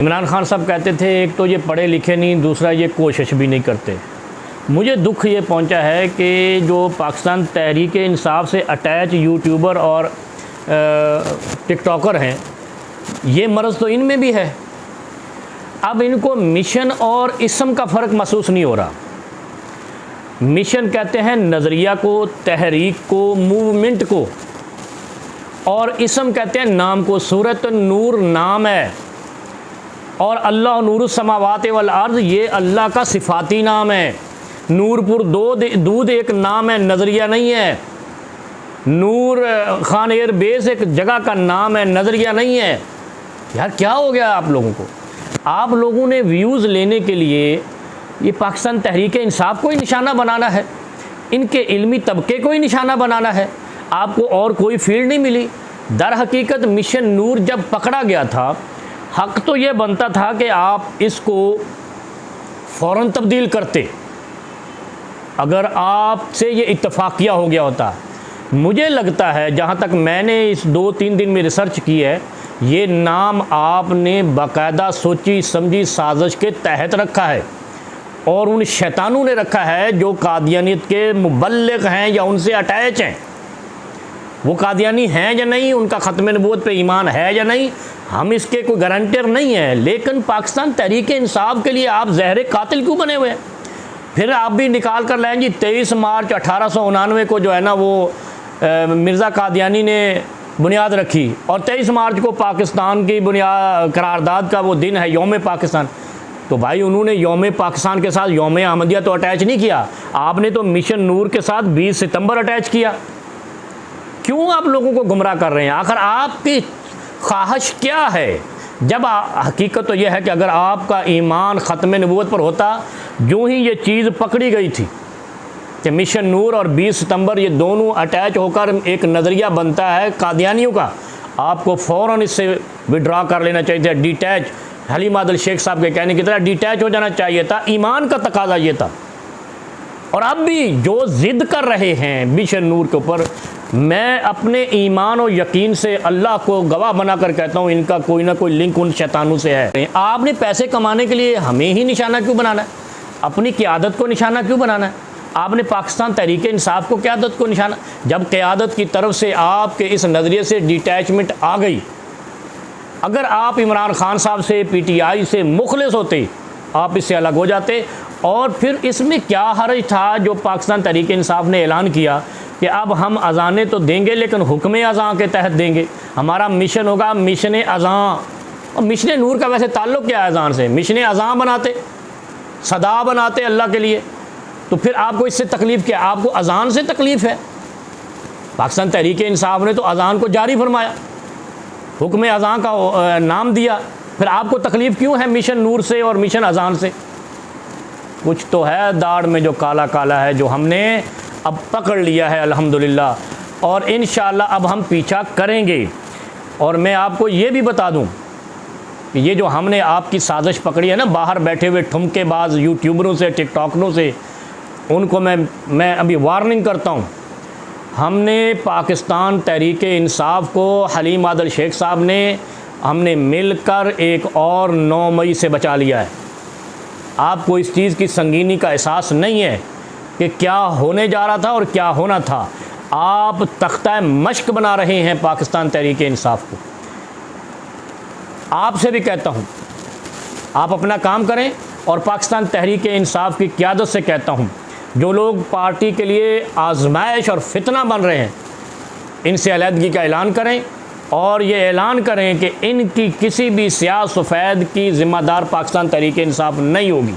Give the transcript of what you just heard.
इमरान खान साहब कहते थे एक तो ये पढ़े लिखे नहीं, दूसरा ये कोशिश भी नहीं करते। मुझे दुख ये पहुंचा है कि जो पाकिस्तान तहरीक इंसाफ से अटैच यूट्यूबर और टिकटॉकर हैं, ये मर्ज़ तो इनमें भी है। अब इनको मिशन और इसम का फ़र्क महसूस नहीं हो रहा। मिशन कहते हैं नज़रिया को, तहरीक को, मूवमेंट को, और इसम कहते हैं नाम को। सूरत नूर नाम है और अल्लाह नूरुस समावात वल अर्ज़ ये अल्लाह का सिफाती नाम है। नूरपुर दूध एक नाम है, नज़रिया नहीं है। नूर खान एयर बेस एक जगह का नाम है, नज़रिया नहीं है। यार क्या हो गया आप लोगों को? आप लोगों ने व्यूज़ लेने के लिए ये पाकिस्तान तहरीक इंसाफ को ही निशाना बनाना है, इनके इल्मी तबके को ही निशाना बनाना है। आपको और कोई फील्ड नहीं मिली। दर हकीकत मिशन नूर जब पकड़ा गया था, हक तो ये बनता था कि आप इसको फ़ौरन तब्दील करते, अगर आपसे ये इत्तफाकिया हो गया होता। मुझे लगता है, जहाँ तक मैंने इस 2-3 दिन में रिसर्च की है, ये नाम आपने बाकायदा सोची समझी साजिश के तहत रखा है और उन शैतानों ने रखा है जो कादियानियत के मुबल्लिग हैं या उनसे अटैच हैं। वो कादियानी हैं या नहीं, उनका ख़त्म नबूवत पे ईमान है या नहीं, हम इसके कोई गारंटर नहीं है। लेकिन पाकिस्तान तहरीक इंसाफ के लिए आप ज़हर कातिल क्यों बने हुए हैं? फिर आप भी निकाल कर लाएँ जी 23 मार्च 1899 को जो है ना वो मिर्ज़ा कादियानी ने बुनियाद रखी और 23 मार्च को पाकिस्तान की बुनियाद करारदाद का वो दिन है, यौम पाकिस्तान। तो भाई उन्होंने यौम पाकिस्तान के साथ यौम अहमदिया तो अटैच नहीं किया, आपने तो मिशन नूर के साथ 20 सितंबर अटैच किया। क्यों आप लोगों को गुमराह कर रहे हैं? आखिर आपकी ख्वाहिश क्या है? जब हकीकत तो यह है कि अगर आपका ईमान ख़त्म नबूवत पर होता, जो ही ये चीज़ पकड़ी गई थी कि मिशन नूर और 20 सितंबर ये दोनों अटैच होकर एक नज़रिया बनता है कादियानियों का, आपको फ़ौरन इससे विड्रॉ कर लेना चाहिए था। डिटैच, हलीम आदिल शेख साहब के कहने की तरह डिटैच हो जाना चाहिए था। ईमान का तकाजा ये था। और अब भी जो ज़िद कर रहे हैं मिशन नूर के ऊपर, मैं अपने ईमान और यकीन से अल्लाह को गवाह बनाकर कहता हूँ, इनका कोई ना कोई लिंक उन शैतानों से है। आपने पैसे कमाने के लिए हमें ही निशाना क्यों बनाना है? अपनी क़यादत को निशाना क्यों बनाना है? आपने पाकिस्तान तहरीक इंसाफ को क़यादत को निशाना, जब क़यादत की तरफ से आपके इस नज़रिए से डिटैचमेंट आ गई, अगर आप इमरान खान साहब से, PTI से मुखलिस होते, आप इससे अलग हो जाते। और फिर इसमें क्या हर्ज था जो पाकिस्तान तहरीक इंसाफ ने ऐलान किया कि अब हम अज़ानें तो देंगे लेकिन हुक्म अज़ां के तहत देंगे, हमारा मिशन होगा मिशन अज़ां। और मिशन नूर का वैसे ताल्लुक़ क्या है अज़ान से? मिशन अज़ां बनाते, सदा बनाते अल्लाह के लिए, तो फिर आपको इससे तकलीफ़ क्या? आपको अज़ान से तकलीफ़ है। पाकिस्तान तहरीक इंसाफ ने तो अज़ान को जारी फरमाया, हुक्म अज़ां का नाम दिया, फिर आपको तकलीफ़ क्यों है मिशन नूर से और मिशन अज़ान से? कुछ तो है दाढ़ में जो काला काला है, जो हमने अब पकड़ लिया है अल्हम्दुलिल्लाह, और इंशाअल्लाह अब हम पीछा करेंगे। और मैं आपको ये भी बता दूं कि ये जो हमने आपकी साजिश पकड़ी है ना, बाहर बैठे हुए ठुमकेबाज यूट्यूबरों से, टिकटॉकरों से, उनको मैं अभी वार्निंग करता हूँ। हमने पाकिस्तान तहरीक इंसाफ को, हलीम आदिल शेख साहब ने, हमने मिलकर एक और 9 मई से बचा लिया है। आपको इस चीज़ की संगीनी का एहसास नहीं है कि क्या होने जा रहा था और क्या होना था। आप तख्ता मश्क बना रहे हैं पाकिस्तान तहरीक इंसाफ को। आपसे भी कहता हूँ, आप अपना काम करें, और पाकिस्तान तहरीक इंसाफ की क़यादत से कहता हूँ, जो लोग पार्टी के लिए आजमाइश और फितना बन रहे हैं, इनसे अलहदगी का ऐलान करें और ये ऐलान करें कि इनकी किसी भी स्याह सफ़ेद की ज़िम्मेदार पाकिस्तान तहरीक इंसाफ नहीं होगी।